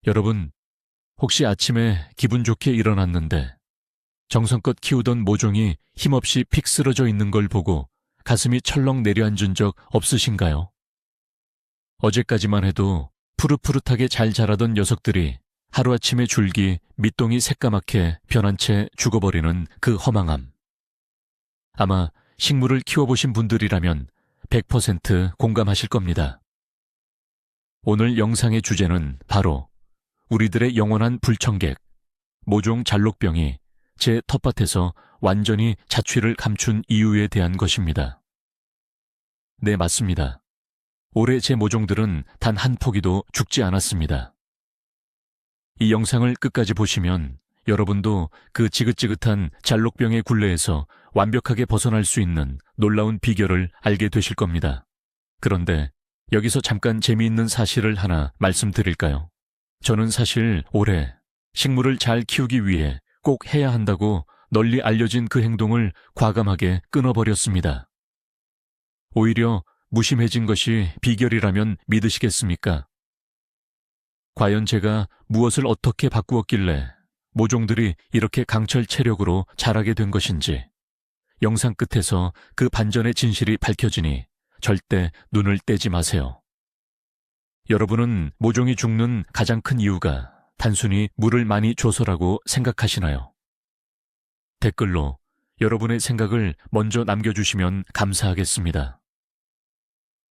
여러분, 혹시 아침에 기분 좋게 일어났는데 정성껏 키우던 모종이 힘없이 픽 쓰러져 있는 걸 보고 가슴이 철렁 내려앉은 적 없으신가요? 어제까지만 해도 푸릇푸릇하게 잘 자라던 녀석들이 하루아침에 줄기, 밑동이 새까맣게 변한 채 죽어버리는 그 허망함. 아마 식물을 키워보신 분들이라면 100% 공감하실 겁니다. 오늘 영상의 주제는 바로 우리들의 영원한 불청객, 모종 잘록병이 제 텃밭에서 완전히 자취를 감춘 이유에 대한 것입니다. 네, 맞습니다. 올해 제 모종들은 단 한 포기도 죽지 않았습니다. 이 영상을 끝까지 보시면 여러분도 그 지긋지긋한 잘록병의 굴레에서 완벽하게 벗어날 수 있는 놀라운 비결을 알게 되실 겁니다. 그런데 여기서 잠깐 재미있는 사실을 하나 말씀드릴까요? 저는 사실 올해 식물을 잘 키우기 위해 꼭 해야 한다고 널리 알려진 그 행동을 과감하게 끊어버렸습니다. 오히려 무심해진 것이 비결이라면 믿으시겠습니까? 과연 제가 무엇을 어떻게 바꾸었길래 모종들이 이렇게 강철 체력으로 자라게 된 것인지 영상 끝에서 그 반전의 진실이 밝혀지니 절대 눈을 떼지 마세요. 여러분은 모종이 죽는 가장 큰 이유가 단순히 물을 많이 줘서라고 생각하시나요? 댓글로 여러분의 생각을 먼저 남겨주시면 감사하겠습니다.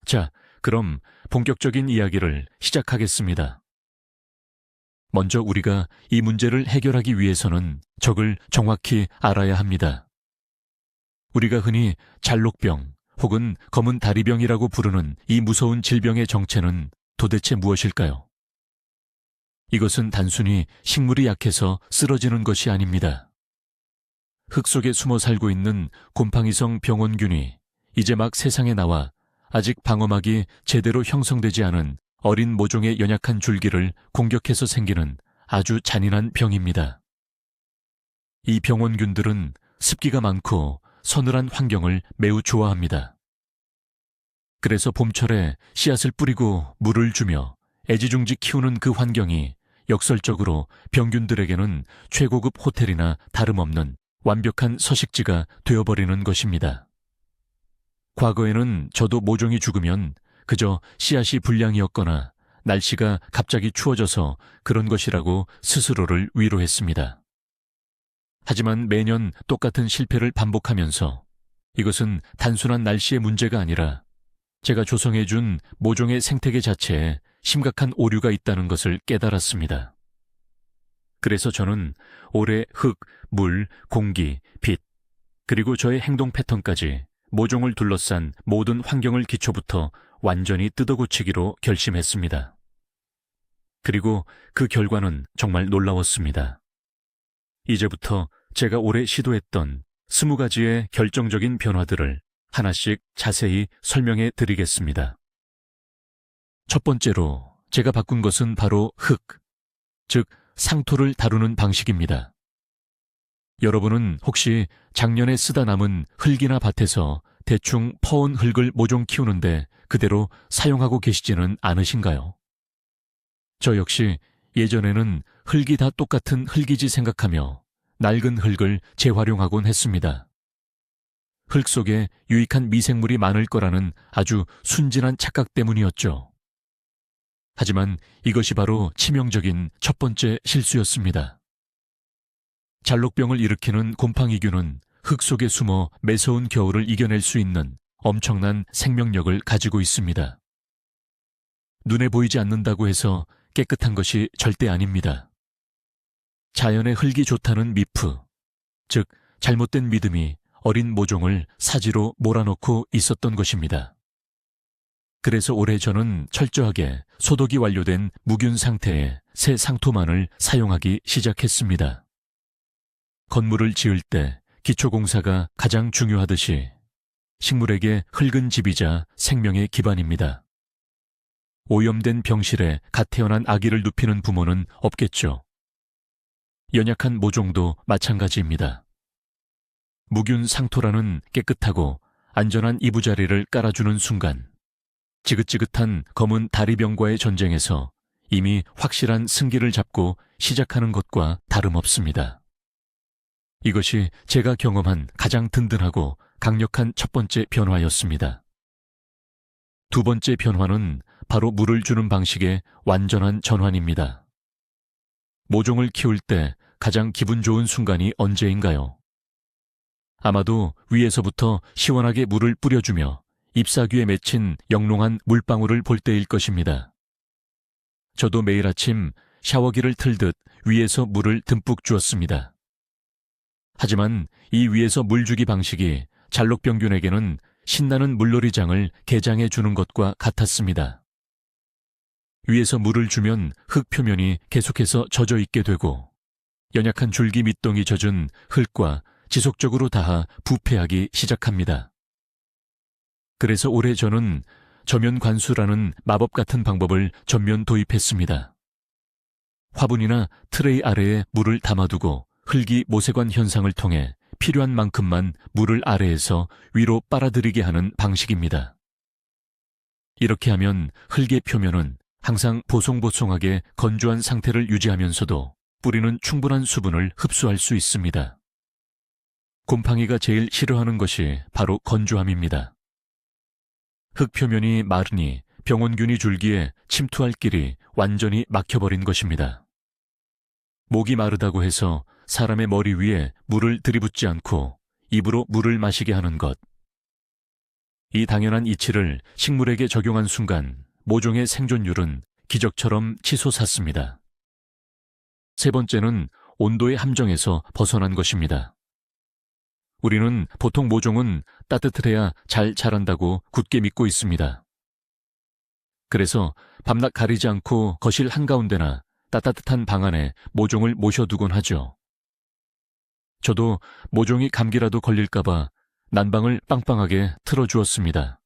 자, 그럼 본격적인 이야기를 시작하겠습니다. 먼저 우리가 이 문제를 해결하기 위해서는 적을 정확히 알아야 합니다. 우리가 흔히 잘록병 혹은 검은 다리병이라고 부르는 이 무서운 질병의 정체는 도대체 무엇일까요? 이것은 단순히 식물이 약해서 쓰러지는 것이 아닙니다. 흙 속에 숨어 살고 있는 곰팡이성 병원균이 이제 막 세상에 나와 아직 방어막이 제대로 형성되지 않은 어린 모종의 연약한 줄기를 공격해서 생기는 아주 잔인한 병입니다. 이 병원균들은 습기가 많고 서늘한 환경을 매우 좋아합니다. 그래서 봄철에 씨앗을 뿌리고 물을 주며 애지중지 키우는 그 환경이 역설적으로 병균들에게는 최고급 호텔이나 다름없는 완벽한 서식지가 되어버리는 것입니다. 과거에는 저도 모종이 죽으면 그저 씨앗이 불량이었거나 날씨가 갑자기 추워져서 그런 것이라고 스스로를 위로했습니다. 하지만 매년 똑같은 실패를 반복하면서 이것은 단순한 날씨의 문제가 아니라 제가 조성해준 모종의 생태계 자체에 심각한 오류가 있다는 것을 깨달았습니다. 그래서 저는 올해 흙, 물, 공기, 빛, 그리고 저의 행동 패턴까지 모종을 둘러싼 모든 환경을 기초부터 완전히 뜯어고치기로 결심했습니다. 그리고 그 결과는 정말 놀라웠습니다. 이제부터 제가 올해 시도했던 20가지의 결정적인 변화들을 하나씩 자세히 설명해 드리겠습니다. 첫 번째로 제가 바꾼 것은 바로 흙, 즉 상토를 다루는 방식입니다. 여러분은 혹시 작년에 쓰다 남은 흙이나 밭에서 대충 퍼온 흙을 모종 키우는데 그대로 사용하고 계시지는 않으신가요? 저 역시 예전에는 흙이 다 똑같은 흙이지 생각하며 낡은 흙을 재활용하곤 했습니다. 흙 속에 유익한 미생물이 많을 거라는 아주 순진한 착각 때문이었죠. 하지만 이것이 바로 치명적인 첫 번째 실수였습니다. 잘록병을 일으키는 곰팡이균은 흙 속에 숨어 매서운 겨울을 이겨낼 수 있는 엄청난 생명력을 가지고 있습니다. 눈에 보이지 않는다고 해서 깨끗한 것이 절대 아닙니다. 자연의 흙이 좋다는 미프, 즉 잘못된 믿음이 어린 모종을 사지로 몰아넣고 있었던 것입니다. 그래서 올해 저는 철저하게 소독이 완료된 무균 상태의 새 상토만을 사용하기 시작했습니다. 건물을 지을 때 기초공사가 가장 중요하듯이 식물에게 흙은 집이자 생명의 기반입니다. 오염된 병실에 갓 태어난 아기를 눕히는 부모는 없겠죠. 연약한 모종도 마찬가지입니다. 무균 상토라는 깨끗하고 안전한 이부자리를 깔아주는 순간 지긋지긋한 검은 다리병과의 전쟁에서 이미 확실한 승기를 잡고 시작하는 것과 다름없습니다. 이것이 제가 경험한 가장 든든하고 강력한 첫 번째 변화였습니다. 두 번째 변화는 바로 물을 주는 방식의 완전한 전환입니다. 모종을 키울 때 가장 기분 좋은 순간이 언제인가요? 아마도 위에서부터 시원하게 물을 뿌려주며 잎사귀에 맺힌 영롱한 물방울을 볼 때일 것입니다. 저도 매일 아침 샤워기를 틀듯 위에서 물을 듬뿍 주었습니다. 하지만 이 위에서 물 주기 방식이 잘록병균에게는 신나는 물놀이장을 개장해 주는 것과 같았습니다. 위에서 물을 주면 흙 표면이 계속해서 젖어 있게 되고 연약한 줄기 밑동이 젖은 흙과 지속적으로 닿아 부패하기 시작합니다. 그래서 올해 저는 저면 관수라는 마법 같은 방법을 전면 도입했습니다. 화분이나 트레이 아래에 물을 담아두고 흙이 모세관 현상을 통해 필요한 만큼만 물을 아래에서 위로 빨아들이게 하는 방식입니다. 이렇게 하면 흙의 표면은 항상 보송보송하게 건조한 상태를 유지하면서도 뿌리는 충분한 수분을 흡수할 수 있습니다. 곰팡이가 제일 싫어하는 것이 바로 건조함입니다. 흙 표면이 마르니 병원균이 줄기에 침투할 길이 완전히 막혀버린 것입니다. 목이 마르다고 해서 사람의 머리 위에 물을 들이붓지 않고 입으로 물을 마시게 하는 것. 이 당연한 이치를 식물에게 적용한 순간 모종의 생존율은 기적처럼 치솟았습니다. 세 번째는 온도의 함정에서 벗어난 것입니다. 우리는 보통 모종은 따뜻해야 잘 자란다고 굳게 믿고 있습니다. 그래서 밤낮 가리지 않고 거실 한가운데나 따뜻한 방 안에 모종을 모셔두곤 하죠. 저도 모종이 감기라도 걸릴까봐 난방을 빵빵하게 틀어주었습니다.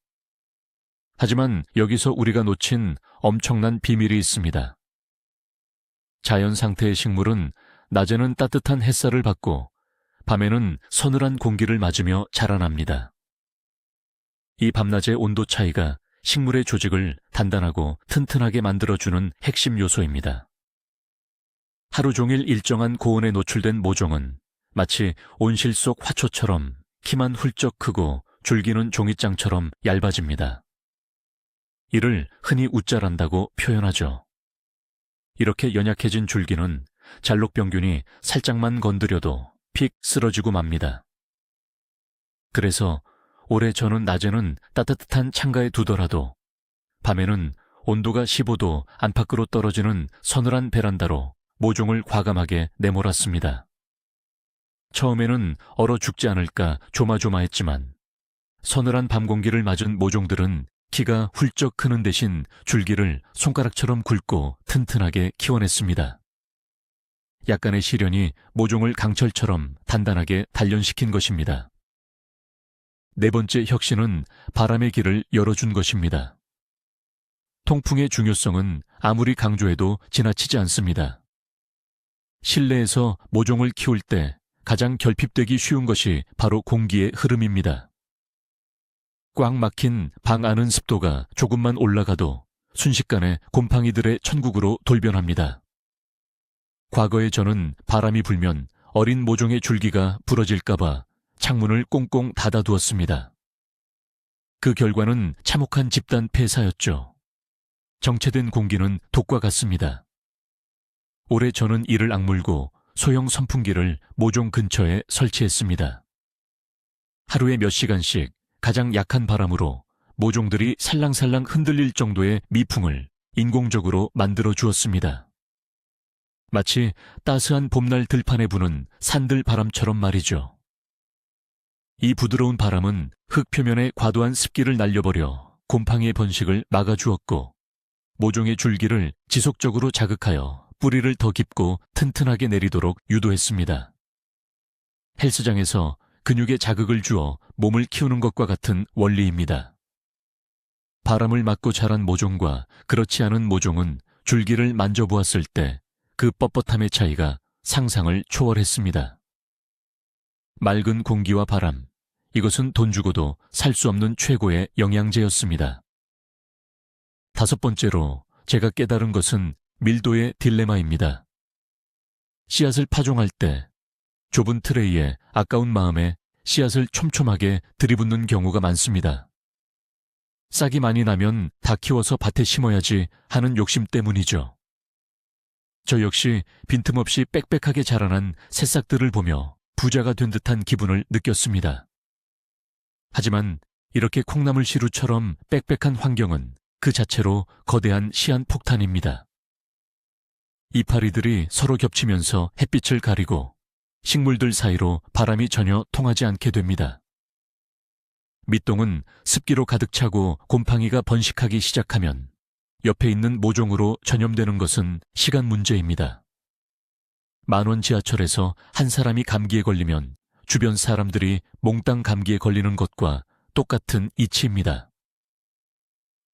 하지만 여기서 우리가 놓친 엄청난 비밀이 있습니다. 자연 상태의 식물은 낮에는 따뜻한 햇살을 받고 밤에는 서늘한 공기를 맞으며 자라납니다. 이 밤낮의 온도 차이가 식물의 조직을 단단하고 튼튼하게 만들어주는 핵심 요소입니다. 하루 종일 일정한 고온에 노출된 모종은 마치 온실 속 화초처럼 키만 훌쩍 크고 줄기는 종이장처럼 얇아집니다. 이를 흔히 웃자란다고 표현하죠. 이렇게 연약해진 줄기는 잘록병균이 살짝만 건드려도 픽 쓰러지고 맙니다. 그래서 올해 저는 낮에는 따뜻한 창가에 두더라도 밤에는 온도가 15도 안팎으로 떨어지는 서늘한 베란다로 모종을 과감하게 내몰았습니다. 처음에는 얼어 죽지 않을까 조마조마했지만 서늘한 밤 공기를 맞은 모종들은 키가 훌쩍 크는 대신 줄기를 손가락처럼 굵고 튼튼하게 키워냈습니다. 약간의 시련이 모종을 강철처럼 단단하게 단련시킨 것입니다. 네 번째 혁신은 바람의 길을 열어준 것입니다. 통풍의 중요성은 아무리 강조해도 지나치지 않습니다. 실내에서 모종을 키울 때 가장 결핍되기 쉬운 것이 바로 공기의 흐름입니다. 꽉 막힌 방 안은 습도가 조금만 올라가도 순식간에 곰팡이들의 천국으로 돌변합니다. 과거에 저는 바람이 불면 어린 모종의 줄기가 부러질까봐 창문을 꽁꽁 닫아두었습니다. 그 결과는 참혹한 집단 폐사였죠. 정체된 공기는 독과 같습니다. 올해 저는 이를 악물고 소형 선풍기를 모종 근처에 설치했습니다. 하루에 몇 시간씩 가장 약한 바람으로 모종들이 살랑살랑 흔들릴 정도의 미풍을 인공적으로 만들어 주었습니다. 마치 따스한 봄날 들판에 부는 산들 바람처럼 말이죠. 이 부드러운 바람은 흙 표면의 과도한 습기를 날려버려 곰팡이의 번식을 막아주었고 모종의 줄기를 지속적으로 자극하여 뿌리를 더 깊고 튼튼하게 내리도록 유도했습니다. 헬스장에서 근육에 자극을 주어 몸을 키우는 것과 같은 원리입니다. 바람을 맞고 자란 모종과 그렇지 않은 모종은 줄기를 만져보았을 때 그 뻣뻣함의 차이가 상상을 초월했습니다. 맑은 공기와 바람, 이것은 돈 주고도 살 수 없는 최고의 영양제였습니다. 다섯 번째로 제가 깨달은 것은 밀도의 딜레마입니다. 씨앗을 파종할 때 좁은 트레이에 아까운 마음에 씨앗을 촘촘하게 들이붓는 경우가 많습니다. 싹이 많이 나면 다 키워서 밭에 심어야지 하는 욕심 때문이죠. 저 역시 빈틈없이 빽빽하게 자라난 새싹들을 보며 부자가 된 듯한 기분을 느꼈습니다. 하지만 이렇게 콩나물시루처럼 빽빽한 환경은 그 자체로 거대한 시한폭탄입니다. 이파리들이 서로 겹치면서 햇빛을 가리고 식물들 사이로 바람이 전혀 통하지 않게 됩니다. 밑동은 습기로 가득 차고 곰팡이가 번식하기 시작하면 옆에 있는 모종으로 전염되는 것은 시간 문제입니다. 만원 지하철에서 한 사람이 감기에 걸리면 주변 사람들이 몽땅 감기에 걸리는 것과 똑같은 이치입니다.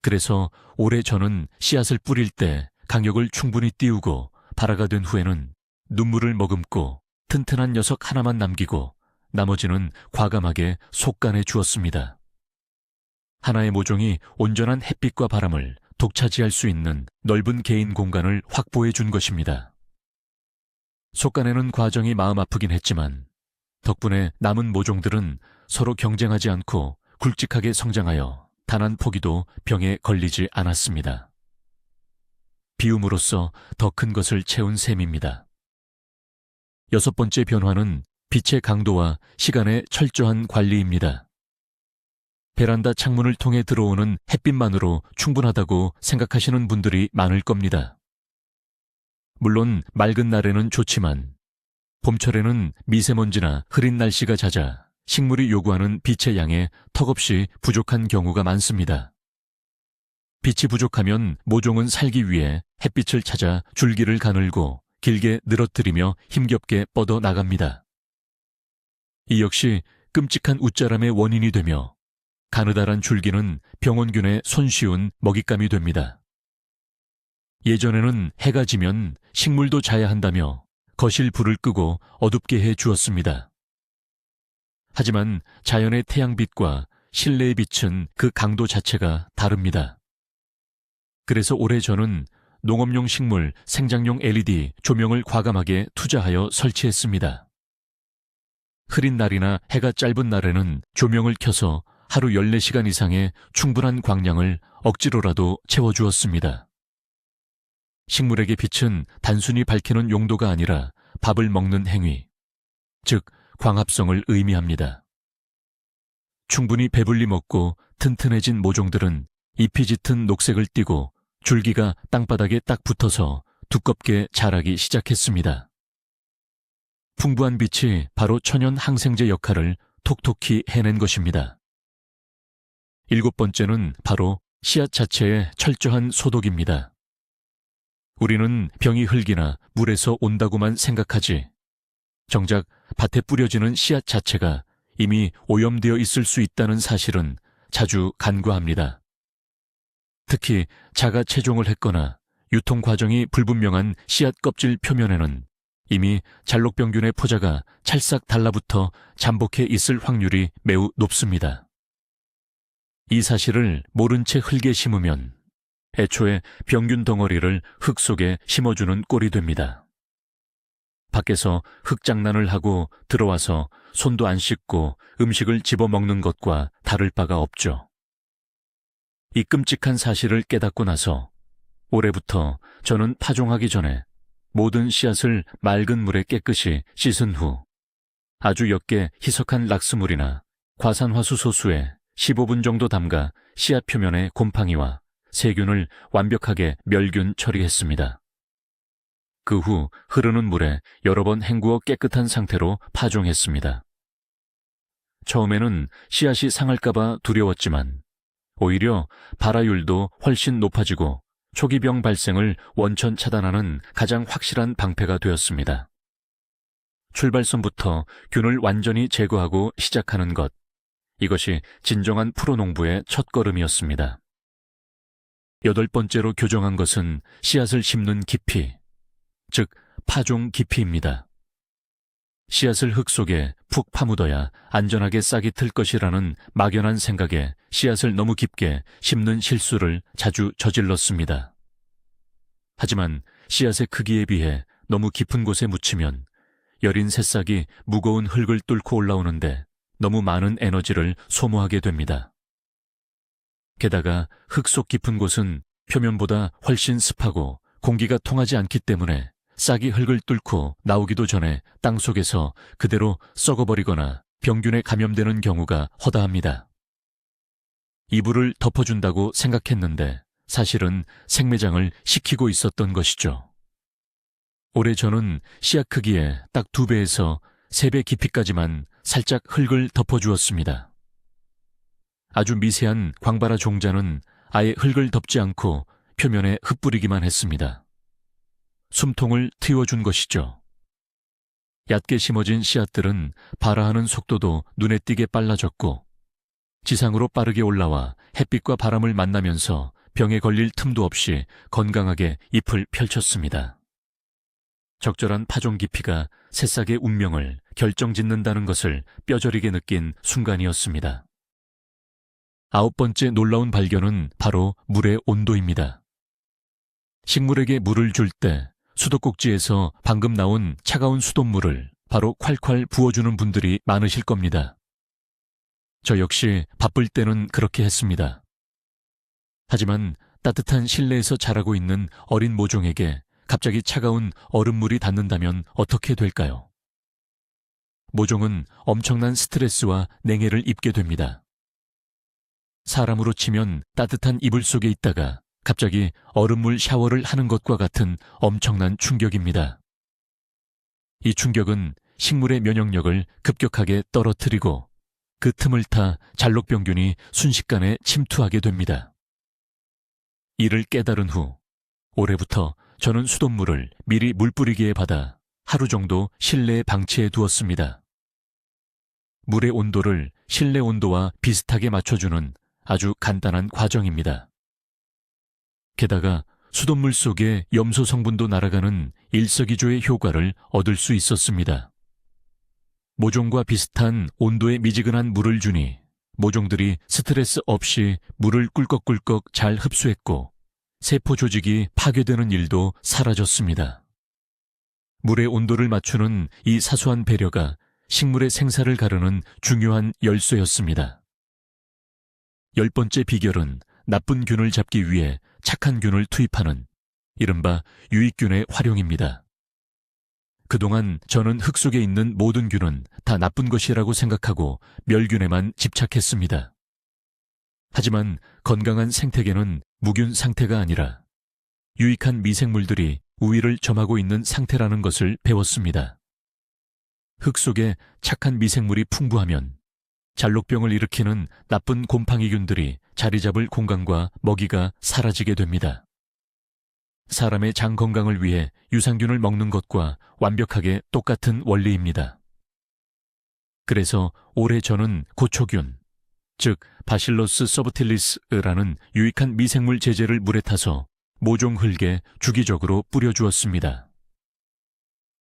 그래서 올해 저는 씨앗을 뿌릴 때 강력을 충분히 띄우고 발화가 된 후에는 눈물을 머금고 튼튼한 녀석 하나만 남기고 나머지는 과감하게 속간해 주었습니다. 하나의 모종이 온전한 햇빛과 바람을 독차지할 수 있는 넓은 개인 공간을 확보해 준 것입니다. 속간해는 과정이 마음 아프긴 했지만 덕분에 남은 모종들은 서로 경쟁하지 않고 굵직하게 성장하여 단 한 포기도 병에 걸리지 않았습니다. 비움으로써 더 큰 것을 채운 셈입니다. 여섯 번째 변화는 빛의 강도와 시간의 철저한 관리입니다. 베란다 창문을 통해 들어오는 햇빛만으로 충분하다고 생각하시는 분들이 많을 겁니다. 물론 맑은 날에는 좋지만 봄철에는 미세먼지나 흐린 날씨가 잦아 식물이 요구하는 빛의 양에 턱없이 부족한 경우가 많습니다. 빛이 부족하면 모종은 살기 위해 햇빛을 찾아 줄기를 가늘고 길게 늘어뜨리며 힘겹게 뻗어 나갑니다. 이 역시 끔찍한 웃자람의 원인이 되며 가느다란 줄기는 병원균에 손쉬운 먹잇감이 됩니다. 예전에는 해가 지면 식물도 자야 한다며 거실 불을 끄고 어둡게 해 주었습니다. 하지만 자연의 태양빛과 실내의 빛은 그 강도 자체가 다릅니다. 그래서 올해 저는 농업용 식물 생장용 LED 조명을 과감하게 투자하여 설치했습니다. 흐린 날이나 해가 짧은 날에는 조명을 켜서 하루 14시간 이상의 충분한 광량을 억지로라도 채워주었습니다. 식물에게 빛은 단순히 밝히는 용도가 아니라 밥을 먹는 행위, 즉 광합성을 의미합니다. 충분히 배불리 먹고 튼튼해진 모종들은 잎이 짙은 녹색을 띠고 줄기가 땅바닥에 딱 붙어서 두껍게 자라기 시작했습니다. 풍부한 빛이 바로 천연 항생제 역할을 톡톡히 해낸 것입니다. 일곱 번째는 바로 씨앗 자체의 철저한 소독입니다. 우리는 병이 흙이나 물에서 온다고만 생각하지 정작 밭에 뿌려지는 씨앗 자체가 이미 오염되어 있을 수 있다는 사실은 자주 간과합니다. 특히 자가 채종을 했거나 유통 과정이 불분명한 씨앗 껍질 표면에는 이미 잘록병균의 포자가 찰싹 달라붙어 잠복해 있을 확률이 매우 높습니다. 이 사실을 모른 채 흙에 심으면 애초에 병균 덩어리를 흙 속에 심어주는 꼴이 됩니다. 밖에서 흙장난을 하고 들어와서 손도 안 씻고 음식을 집어먹는 것과 다를 바가 없죠. 이 끔찍한 사실을 깨닫고 나서 올해부터 저는 파종하기 전에 모든 씨앗을 맑은 물에 깨끗이 씻은 후 아주 옅게 희석한 락스물이나 과산화수 소수에 15분 정도 담가 씨앗 표면의 곰팡이와 세균을 완벽하게 멸균 처리했습니다. 그 후 흐르는 물에 여러 번 헹구어 깨끗한 상태로 파종했습니다. 처음에는 씨앗이 상할까봐 두려웠지만 오히려 발화율도 훨씬 높아지고 초기병 발생을 원천 차단하는 가장 확실한 방패가 되었습니다. 출발선부터 균을 완전히 제거하고 시작하는 것, 이것이 진정한 프로농부의 첫걸음이었습니다. 여덟 번째로 교정한 것은 씨앗을 심는 깊이, 즉 파종 깊이입니다. 씨앗을 흙 속에 푹 파묻어야 안전하게 싹이 틀 것이라는 막연한 생각에 씨앗을 너무 깊게 심는 실수를 자주 저질렀습니다. 하지만 씨앗의 크기에 비해 너무 깊은 곳에 묻히면 여린 새싹이 무거운 흙을 뚫고 올라오는데 너무 많은 에너지를 소모하게 됩니다. 게다가 흙 속 깊은 곳은 표면보다 훨씬 습하고 공기가 통하지 않기 때문에 싹이 흙을 뚫고 나오기도 전에 땅속에서 그대로 썩어버리거나 병균에 감염되는 경우가 허다합니다. 이불을 덮어준다고 생각했는데 사실은 생매장을 시키고 있었던 것이죠. 올해 저는 씨앗 크기에 딱 2배에서 3배 깊이까지만 살짝 흙을 덮어주었습니다. 아주 미세한 광바라 종자는 아예 흙을 덮지 않고 표면에 흩뿌리기만 했습니다. 숨통을 트워준 것이죠. 얕게 심어진 씨앗들은 발아하는 속도도 눈에 띄게 빨라졌고 지상으로 빠르게 올라와 햇빛과 바람을 만나면서 병에 걸릴 틈도 없이 건강하게 잎을 펼쳤습니다. 적절한 파종 깊이가 새싹의 운명을 결정짓는다는 것을 뼈저리게 느낀 순간이었습니다. 9번째 놀라운 발견은 바로 물의 온도입니다. 식물에게 물을 줄 때 수도꼭지에서 방금 나온 차가운 수돗물을 바로 콸콸 부어주는 분들이 많으실 겁니다. 저 역시 바쁠 때는 그렇게 했습니다. 하지만 따뜻한 실내에서 자라고 있는 어린 모종에게 갑자기 차가운 얼음물이 닿는다면 어떻게 될까요? 모종은 엄청난 스트레스와 냉해를 입게 됩니다. 사람으로 치면 따뜻한 이불 속에 있다가 갑자기 얼음물 샤워를 하는 것과 같은 엄청난 충격입니다. 이 충격은 식물의 면역력을 급격하게 떨어뜨리고 그 틈을 타 잘록병균이 순식간에 침투하게 됩니다. 이를 깨달은 후 올해부터 저는 수돗물을 미리 물뿌리기에 받아 하루 정도 실내에 방치해 두었습니다. 물의 온도를 실내 온도와 비슷하게 맞춰주는 아주 간단한 과정입니다. 게다가 수돗물 속에 염소 성분도 날아가는 일석이조의 효과를 얻을 수 있었습니다. 모종과 비슷한 온도의 미지근한 물을 주니 모종들이 스트레스 없이 물을 꿀꺽꿀꺽 잘 흡수했고 세포 조직이 파괴되는 일도 사라졌습니다. 물의 온도를 맞추는 이 사소한 배려가 식물의 생사를 가르는 중요한 열쇠였습니다. 10번째 비결은 나쁜 균을 잡기 위해 착한 균을 투입하는 이른바 유익균의 활용입니다. 그동안 저는 흙 속에 있는 모든 균은 다 나쁜 것이라고 생각하고 멸균에만 집착했습니다. 하지만 건강한 생태계는 무균 상태가 아니라 유익한 미생물들이 우위를 점하고 있는 상태라는 것을 배웠습니다. 흙 속에 착한 미생물이 풍부하면 잘록병을 일으키는 나쁜 곰팡이균들이 자리 잡을 공간과 먹이가 사라지게 됩니다. 사람의 장 건강을 위해 유산균을 먹는 것과 완벽하게 똑같은 원리입니다. 그래서 올해 저는 고초균, 즉 바실러스 서브틸리스라는 유익한 미생물 제제를 물에 타서 모종 흙에 주기적으로 뿌려주었습니다.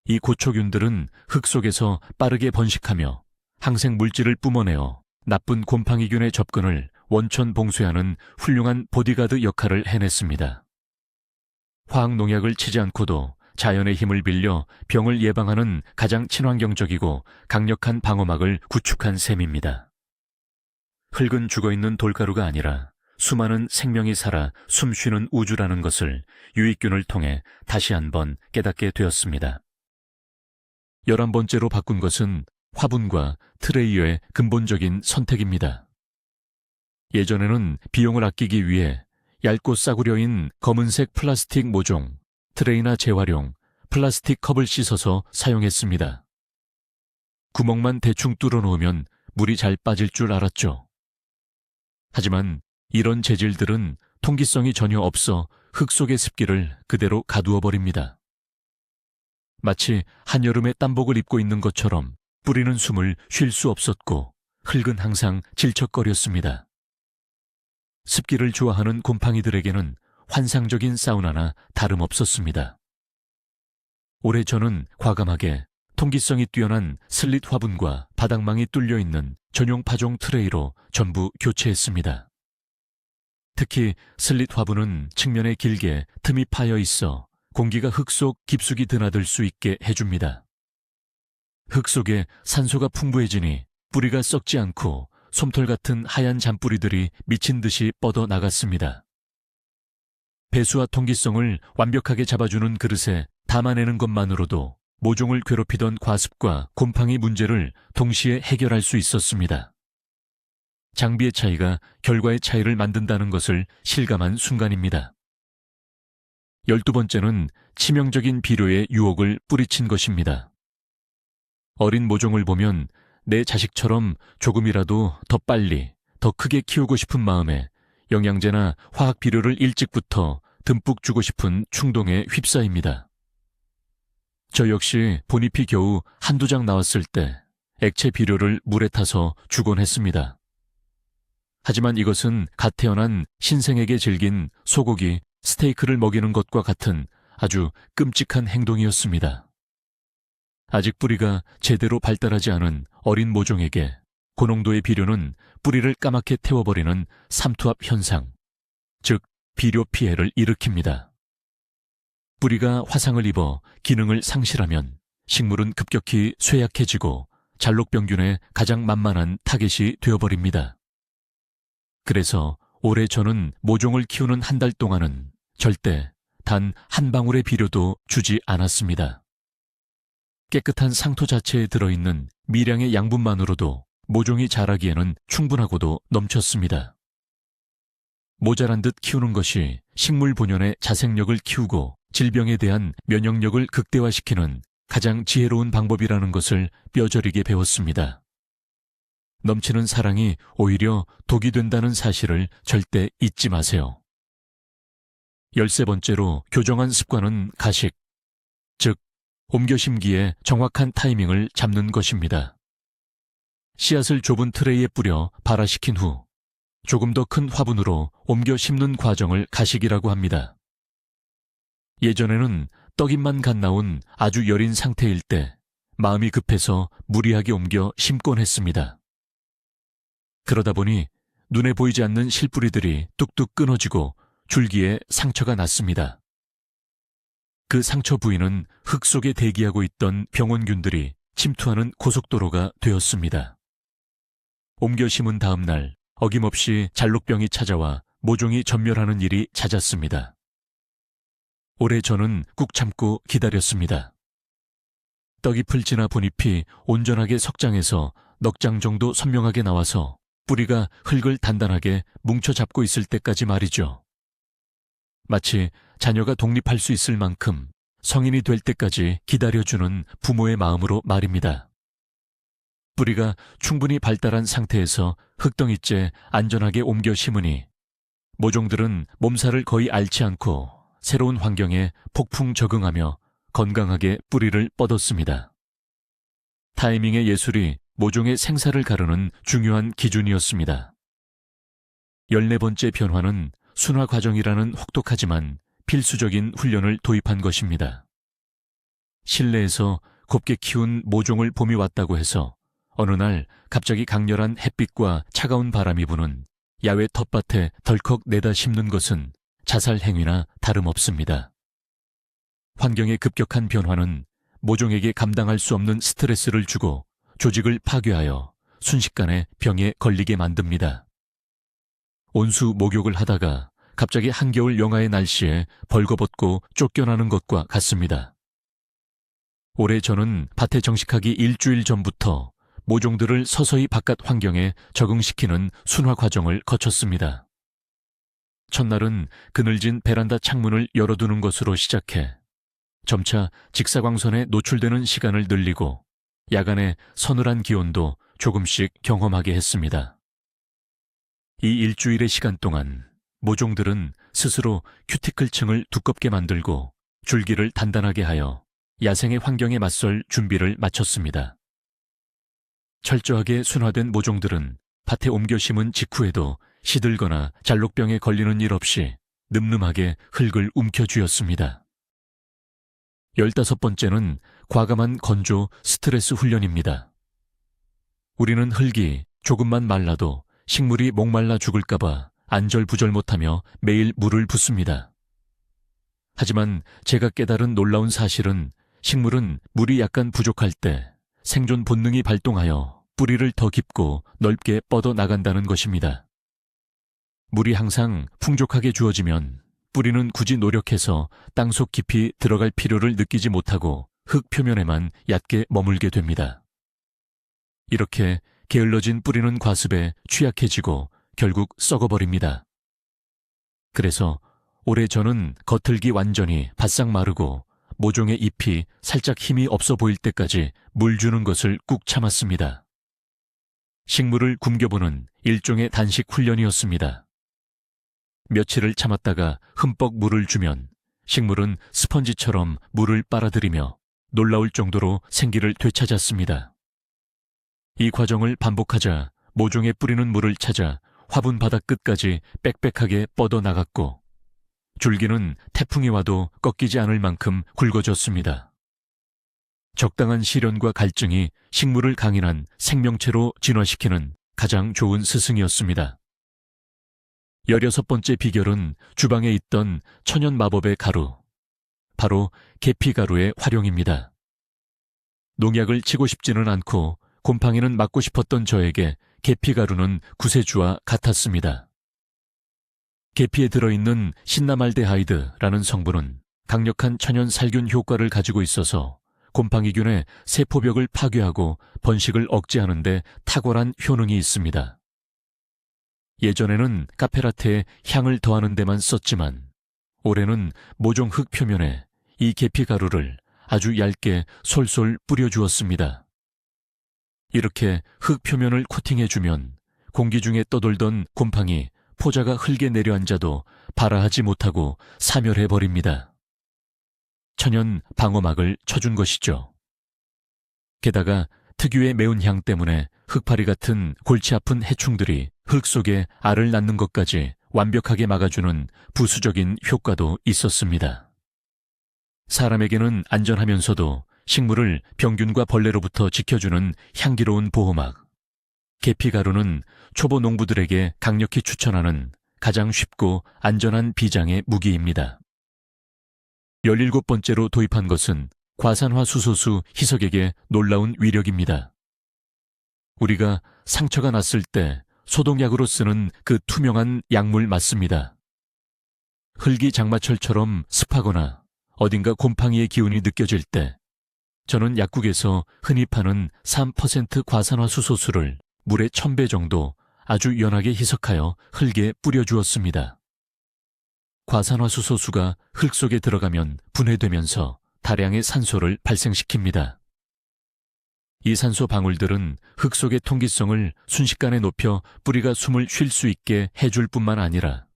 이 고초균들은 흙 속에서 빠르게 번식하며 항생 물질을 뿜어내어 나쁜 곰팡이균의 접근을 원천 봉쇄하는 훌륭한 보디가드 역할을 해냈습니다. 화학 농약을 치지 않고도 자연의 힘을 빌려 병을 예방하는 가장 친환경적이고 강력한 방어막을 구축한 셈입니다. 흙은 죽어있는 돌가루가 아니라 수많은 생명이 살아 숨쉬는 우주라는 것을 유익균을 통해 다시 한번 깨닫게 되었습니다. 11번째로 바꾼 것은 화분과 트레이어의 근본적인 선택입니다. 예전에는 비용을 아끼기 위해 얇고 싸구려인 검은색 플라스틱 모종, 트레이나 재활용, 플라스틱 컵을 씻어서 사용했습니다. 구멍만 대충 뚫어 놓으면 물이 잘 빠질 줄 알았죠. 하지만 이런 재질들은 통기성이 전혀 없어 흙 속의 습기를 그대로 가두어 버립니다. 마치 한여름에 땀복을 입고 있는 것처럼 뿌리는 숨을 쉴 수 없었고 흙은 항상 질척거렸습니다. 습기를 좋아하는 곰팡이들에게는 환상적인 사우나나 다름없었습니다. 올해 저는 과감하게 통기성이 뛰어난 슬릿 화분과 바닥망이 뚫려있는 전용 파종 트레이로 전부 교체했습니다. 특히 슬릿 화분은 측면에 길게 틈이 파여 있어 공기가 흙 속 깊숙이 드나들 수 있게 해줍니다. 흙 속에 산소가 풍부해지니 뿌리가 썩지 않고 솜털 같은 하얀 잔뿌리들이 미친 듯이 뻗어 나갔습니다. 배수와 통기성을 완벽하게 잡아주는 그릇에 담아내는 것만으로도 모종을 괴롭히던 과습과 곰팡이 문제를 동시에 해결할 수 있었습니다. 장비의 차이가 결과의 차이를 만든다는 것을 실감한 순간입니다. 12번째는 치명적인 비료의 유혹을 뿌리친 것입니다. 어린 모종을 보면 내 자식처럼 조금이라도 더 빨리, 더 크게 키우고 싶은 마음에 영양제나 화학 비료를 일찍부터 듬뿍 주고 싶은 충동에 휩싸입니다. 저 역시 본잎이 겨우 한두 장 나왔을 때 액체 비료를 물에 타서 주곤 했습니다. 하지만 이것은 갓 태어난 신생에게 질긴 소고기, 스테이크를 먹이는 것과 같은 아주 끔찍한 행동이었습니다. 아직 뿌리가 제대로 발달하지 않은 어린 모종에게 고농도의 비료는 뿌리를 까맣게 태워버리는 삼투압 현상, 즉 비료 피해를 일으킵니다. 뿌리가 화상을 입어 기능을 상실하면 식물은 급격히 쇠약해지고 잘록병균의 가장 만만한 타겟이 되어버립니다. 그래서 올해 저는 모종을 키우는 한 달 동안은 절대 단 한 방울의 비료도 주지 않았습니다. 깨끗한 상토 자체에 들어있는 미량의 양분만으로도 모종이 자라기에는 충분하고도 넘쳤습니다. 모자란 듯 키우는 것이 식물 본연의 자생력을 키우고 질병에 대한 면역력을 극대화시키는 가장 지혜로운 방법이라는 것을 뼈저리게 배웠습니다. 넘치는 사랑이 오히려 독이 된다는 사실을 절대 잊지 마세요. 13번째로 교정한 습관은 가식, 즉 옮겨 심기에 정확한 타이밍을 잡는 것입니다. 씨앗을 좁은 트레이에 뿌려 발화시킨 후 조금 더 큰 화분으로 옮겨 심는 과정을 가식이라고 합니다. 예전에는 떡잎만 갓 나온 아주 여린 상태일 때 마음이 급해서 무리하게 옮겨 심곤 했습니다. 그러다 보니 눈에 보이지 않는 실뿌리들이 뚝뚝 끊어지고 줄기에 상처가 났습니다. 그 상처 부위는 흙 속에 대기하고 있던 병원균들이 침투하는 고속도로가 되었습니다. 옮겨 심은 다음 날 어김없이 잘록병이 찾아와 모종이 전멸하는 일이 잦았습니다. 올해 저는 꾹 참고 기다렸습니다. 떡잎을 지나 본잎이 온전하게 석장해서 넉 장 정도 선명하게 나와서 뿌리가 흙을 단단하게 뭉쳐잡고 있을 때까지 말이죠. 마치 자녀가 독립할 수 있을 만큼 성인이 될 때까지 기다려주는 부모의 마음으로 말입니다. 뿌리가 충분히 발달한 상태에서 흙덩이째 안전하게 옮겨 심으니 모종들은 몸살을 거의 앓지 않고 새로운 환경에 폭풍 적응하며 건강하게 뿌리를 뻗었습니다. 타이밍의 예술이 모종의 생사를 가르는 중요한 기준이었습니다. 14번째 변화는 순화 과정이라는 혹독하지만 필수적인 훈련을 도입한 것입니다. 실내에서 곱게 키운 모종을 봄이 왔다고 해서 어느 날 갑자기 강렬한 햇빛과 차가운 바람이 부는 야외 텃밭에 덜컥 내다 심는 것은 자살 행위나 다름없습니다. 환경의 급격한 변화는 모종에게 감당할 수 없는 스트레스를 주고 조직을 파괴하여 순식간에 병에 걸리게 만듭니다. 온수 목욕을 하다가 갑자기 한겨울 영하의 날씨에 벌거벗고 쫓겨나는 것과 같습니다. 올해 저는 밭에 정식하기 일주일 전부터 모종들을 서서히 바깥 환경에 적응시키는 순화 과정을 거쳤습니다. 첫날은 그늘진 베란다 창문을 열어두는 것으로 시작해 점차 직사광선에 노출되는 시간을 늘리고 야간의 서늘한 기온도 조금씩 경험하게 했습니다. 이 일주일의 시간 동안 모종들은 스스로 큐티클층을 두껍게 만들고 줄기를 단단하게 하여 야생의 환경에 맞설 준비를 마쳤습니다. 철저하게 순화된 모종들은 밭에 옮겨 심은 직후에도 시들거나 잘록병에 걸리는 일 없이 늠름하게 흙을 움켜쥐었습니다. 15번째는 과감한 건조 스트레스 훈련입니다. 우리는 흙이 조금만 말라도 식물이 목말라 죽을까봐 안절부절 못하며 매일 물을 붓습니다. 하지만 제가 깨달은 놀라운 사실은 식물은 물이 약간 부족할 때 생존 본능이 발동하여 뿌리를 더 깊고 넓게 뻗어 나간다는 것입니다. 물이 항상 풍족하게 주어지면 뿌리는 굳이 노력해서 땅속 깊이 들어갈 필요를 느끼지 못하고 흙 표면에만 얕게 머물게 됩니다. 이렇게 게을러진 뿌리는 과습에 취약해지고 결국 썩어버립니다. 그래서 올해 저는 겉흙이 완전히 바싹 마르고 모종의 잎이 살짝 힘이 없어 보일 때까지 물 주는 것을 꾹 참았습니다. 식물을 굶겨보는 일종의 단식 훈련이었습니다. 며칠을 참았다가 흠뻑 물을 주면 식물은 스펀지처럼 물을 빨아들이며 놀라울 정도로 생기를 되찾았습니다. 이 과정을 반복하자 모종에 뿌리는 물을 찾아 화분 바닥 끝까지 빽빽하게 뻗어나갔고 줄기는 태풍이 와도 꺾이지 않을 만큼 굵어졌습니다. 적당한 시련과 갈증이 식물을 강인한 생명체로 진화시키는 가장 좋은 스승이었습니다. 16번째 비결은 주방에 있던 천연 마법의 가루, 바로 계피가루의 활용입니다. 농약을 치고 싶지는 않고 곰팡이는 막고 싶었던 저에게 계피가루는 구세주와 같았습니다. 계피에 들어있는 신나말데하이드라는 성분은 강력한 천연 살균 효과를 가지고 있어서 곰팡이균의 세포벽을 파괴하고 번식을 억제하는 데 탁월한 효능이 있습니다. 예전에는 카페라테에 향을 더하는 데만 썼지만 올해는 모종 흙 표면에 이 계피가루를 아주 얇게 솔솔 뿌려주었습니다. 이렇게 흙 표면을 코팅해주면 공기 중에 떠돌던 곰팡이, 포자가 흙에 내려앉아도 발아하지 못하고 사멸해버립니다. 천연 방어막을 쳐준 것이죠. 게다가 특유의 매운 향 때문에 흙파리 같은 골치 아픈 해충들이 흙 속에 알을 낳는 것까지 완벽하게 막아주는 부수적인 효과도 있었습니다. 사람에게는 안전하면서도 식물을 병균과 벌레로부터 지켜주는 향기로운 보호막. 계피가루는 초보 농부들에게 강력히 추천하는 가장 쉽고 안전한 비장의 무기입니다. 17번째로 도입한 것은 과산화수소수 희석액의 놀라운 위력입니다. 우리가 상처가 났을 때 소독약으로 쓰는 그 투명한 약물 맞습니다. 흙이 장마철처럼 습하거나 어딘가 곰팡이의 기운이 느껴질 때 저는 약국에서 흔히 파는 3% 과산화수소수를 물의 1000배 정도 아주 연하게 희석하여 흙에 뿌려주었습니다. 과산화수소수가 흙 속에 들어가면 분해되면서 다량의 산소를 발생시킵니다. 이 산소 방울들은 흙 속의 통기성을 순식간에 높여 뿌리가 숨을 쉴 수 있게 해줄 뿐만 아니라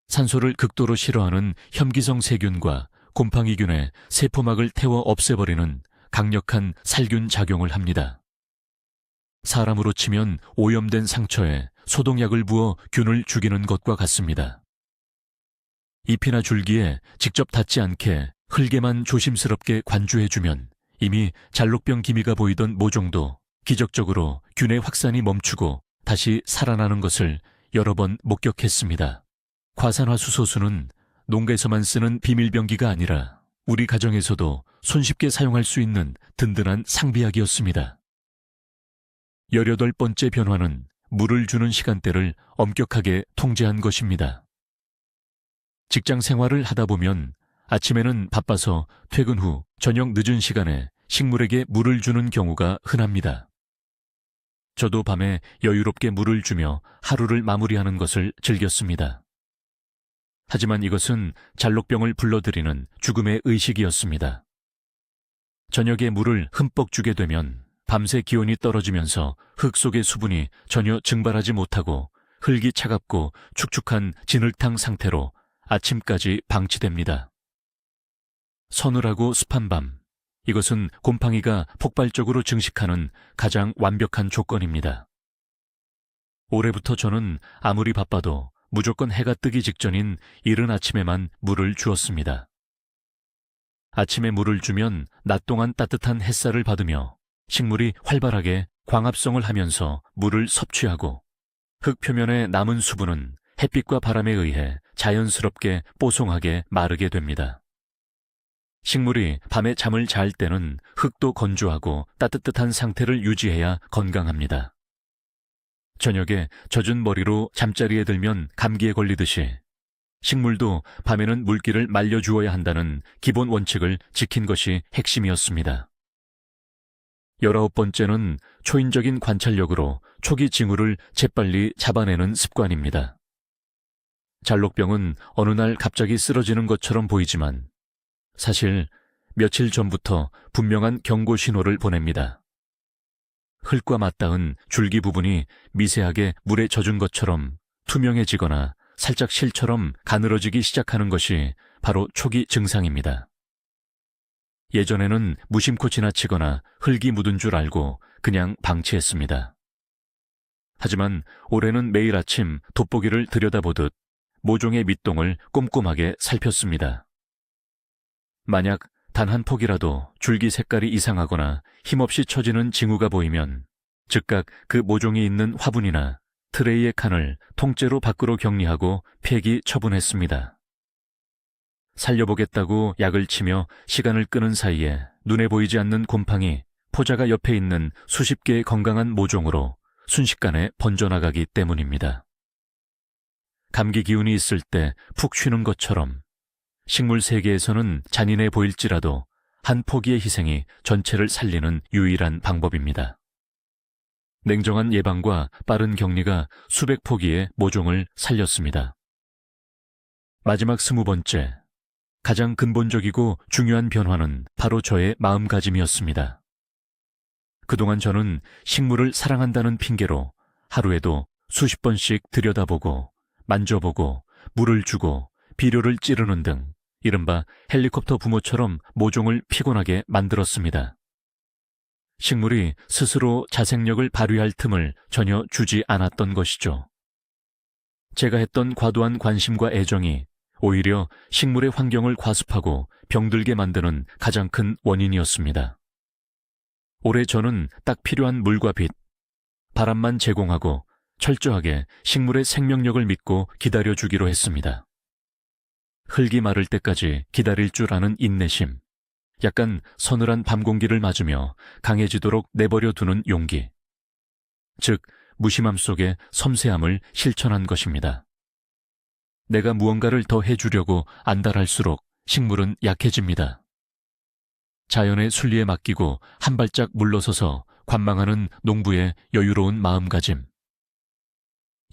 산소를 극도로 싫어하는 혐기성 세균과 곰팡이균의 세포막을 태워 없애버리는 강력한 살균 작용을 합니다. 사람으로 치면 오염된 상처에 소독약을 부어 균을 죽이는 것과 같습니다. 잎이나 줄기에 직접 닿지 않게 흙에만 조심스럽게 관주해주면 이미 잘록병 기미가 보이던 모종도 기적적으로 균의 확산이 멈추고 다시 살아나는 것을 여러 번 목격했습니다. 과산화수소수는 농가에서만 쓰는 비밀병기가 아니라 우리 가정에서도 손쉽게 사용할 수 있는 든든한 상비약이었습니다. 18번째 변화는 물을 주는 시간대를 엄격하게 통제한 것입니다. 직장 생활을 하다 보면 아침에는 바빠서 퇴근 후 저녁 늦은 시간에 식물에게 물을 주는 경우가 흔합니다. 저도 밤에 여유롭게 물을 주며 하루를 마무리하는 것을 즐겼습니다. 하지만 이것은 잘록병을 불러들이는 죽음의 의식이었습니다. 저녁에 물을 흠뻑 주게 되면 밤새 기온이 떨어지면서 흙 속의 수분이 전혀 증발하지 못하고 흙이 차갑고 축축한 진흙탕 상태로 아침까지 방치됩니다. 서늘하고 습한 밤, 이것은 곰팡이가 폭발적으로 증식하는 가장 완벽한 조건입니다. 올해부터 저는 아무리 바빠도 무조건 해가 뜨기 직전인 이른 아침에만 물을 주었습니다. 아침에 물을 주면 낮 동안 따뜻한 햇살을 받으며 식물이 활발하게 광합성을 하면서 물을 섭취하고 흙 표면에 남은 수분은 햇빛과 바람에 의해 자연스럽게 뽀송하게 마르게 됩니다. 식물이 밤에 잠을 잘 때는 흙도 건조하고 따뜻한 상태를 유지해야 건강합니다. 저녁에 젖은 머리로 잠자리에 들면 감기에 걸리듯이 식물도 밤에는 물기를 말려주어야 한다는 기본 원칙을 지킨 것이 핵심이었습니다. 19번째는 초인적인 관찰력으로 초기 징후를 재빨리 잡아내는 습관입니다. 잘록병은 어느 날 갑자기 쓰러지는 것처럼 보이지만 사실 며칠 전부터 분명한 경고 신호를 보냅니다. 흙과 맞닿은 줄기 부분이 미세하게 물에 젖은 것처럼 투명해지거나 살짝 실처럼 가늘어지기 시작하는 것이 바로 초기 증상입니다. 예전에는 무심코 지나치거나 흙이 묻은 줄 알고 그냥 방치했습니다. 하지만 올해는 매일 아침 돋보기를 들여다보듯 모종의 밑동을 꼼꼼하게 살폈습니다. 만약 단 한 폭이라도 줄기 색깔이 이상하거나 힘없이 처지는 징후가 보이면 즉각 그 모종이 있는 화분이나 트레이의 칸을 통째로 밖으로 격리하고 폐기 처분했습니다. 살려보겠다고 약을 치며 시간을 끄는 사이에 눈에 보이지 않는 곰팡이, 포자가 옆에 있는 수십 개의 건강한 모종으로 순식간에 번져나가기 때문입니다. 감기 기운이 있을 때 푹 쉬는 것처럼 식물 세계에서는 잔인해 보일지라도 한 포기의 희생이 전체를 살리는 유일한 방법입니다. 냉정한 예방과 빠른 격리가 수백 포기의 모종을 살렸습니다. 마지막 20번째, 가장 근본적이고 중요한 변화는 바로 저의 마음가짐이었습니다. 그동안 저는 식물을 사랑한다는 핑계로 하루에도 수십 번씩 들여다보고 만져보고 물을 주고 비료를 찌르는 등 이른바 헬리콥터 부모처럼 모종을 피곤하게 만들었습니다. 식물이 스스로 자생력을 발휘할 틈을 전혀 주지 않았던 것이죠. 제가 했던 과도한 관심과 애정이 오히려 식물의 환경을 과습하고 병들게 만드는 가장 큰 원인이었습니다. 올해 저는 딱 필요한 물과 빛, 바람만 제공하고 철저하게 식물의 생명력을 믿고 기다려주기로 했습니다. 흙이 마를 때까지 기다릴 줄 아는 인내심, 약간 서늘한 밤 공기를 맞으며 강해지도록 내버려 두는 용기, 즉 무심함 속에 섬세함을 실천한 것입니다. 내가 무언가를 더 해주려고 안달할수록 식물은 약해집니다. 자연의 순리에 맡기고 한 발짝 물러서서 관망하는 농부의 여유로운 마음가짐.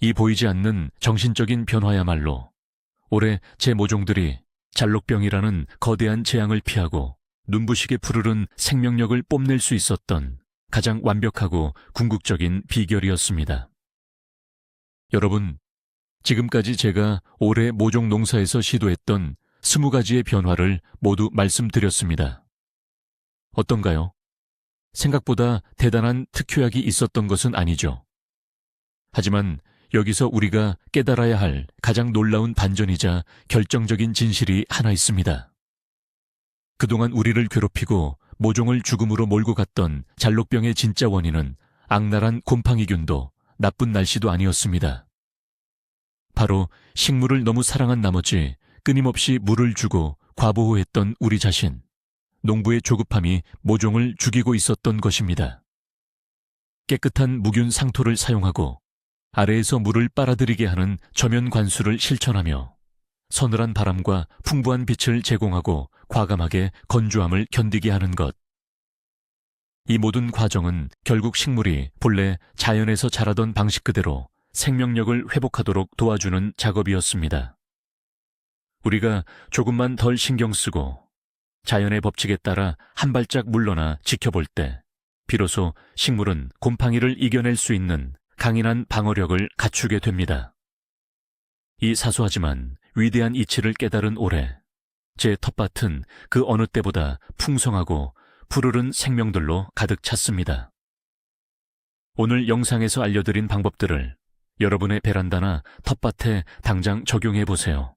이 보이지 않는 정신적인 변화야말로 올해 제 모종들이 잘록병이라는 거대한 재앙을 피하고 눈부시게 푸르른 생명력을 뽐낼 수 있었던 가장 완벽하고 궁극적인 비결이었습니다. 여러분, 지금까지 제가 올해 모종 농사에서 시도했던 20가지의 변화를 모두 말씀드렸습니다. 어떤가요? 생각보다 대단한 특효약이 있었던 것은 아니죠. 하지만 여기서 우리가 깨달아야 할 가장 놀라운 반전이자 결정적인 진실이 하나 있습니다. 그동안 우리를 괴롭히고 모종을 죽음으로 몰고 갔던 잘록병의 진짜 원인은 악랄한 곰팡이균도 나쁜 날씨도 아니었습니다. 바로 식물을 너무 사랑한 나머지 끊임없이 물을 주고 과보호했던 우리 자신, 농부의 조급함이 모종을 죽이고 있었던 것입니다. 깨끗한 무균 상토를 사용하고 아래에서 물을 빨아들이게 하는 저면 관수를 실천하며 서늘한 바람과 풍부한 빛을 제공하고 과감하게 건조함을 견디게 하는 것. 이 모든 과정은 결국 식물이 본래 자연에서 자라던 방식 그대로 생명력을 회복하도록 도와주는 작업이었습니다. 우리가 조금만 덜 신경 쓰고 자연의 법칙에 따라 한 발짝 물러나 지켜볼 때 비로소 식물은 곰팡이를 이겨낼 수 있는 강인한 방어력을 갖추게 됩니다. 이 사소하지만 위대한 이치를 깨달은 올해, 제 텃밭은 그 어느 때보다 풍성하고 푸르른 생명들로 가득 찼습니다. 오늘 영상에서 알려드린 방법들을 여러분의 베란다나 텃밭에 당장 적용해 보세요.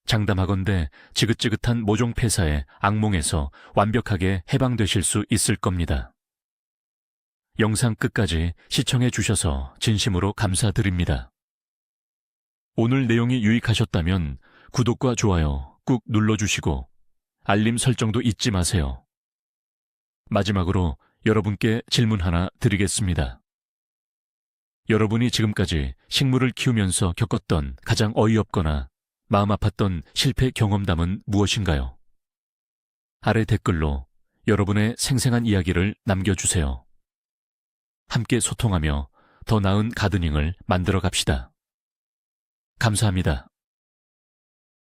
장담하건대 지긋지긋한 모종 폐사의 악몽에서 완벽하게 해방되실 수 있을 겁니다. 영상 끝까지 시청해 주셔서 진심으로 감사드립니다. 오늘 내용이 유익하셨다면 구독과 좋아요 꾹 눌러주시고 알림 설정도 잊지 마세요. 마지막으로 여러분께 질문 하나 드리겠습니다. 여러분이 지금까지 식물을 키우면서 겪었던 가장 어이없거나 마음 아팠던 실패 경험담은 무엇인가요? 아래 댓글로 여러분의 생생한 이야기를 남겨주세요. 함께 소통하며 더 나은 가드닝을 만들어 갑시다. 감사합니다.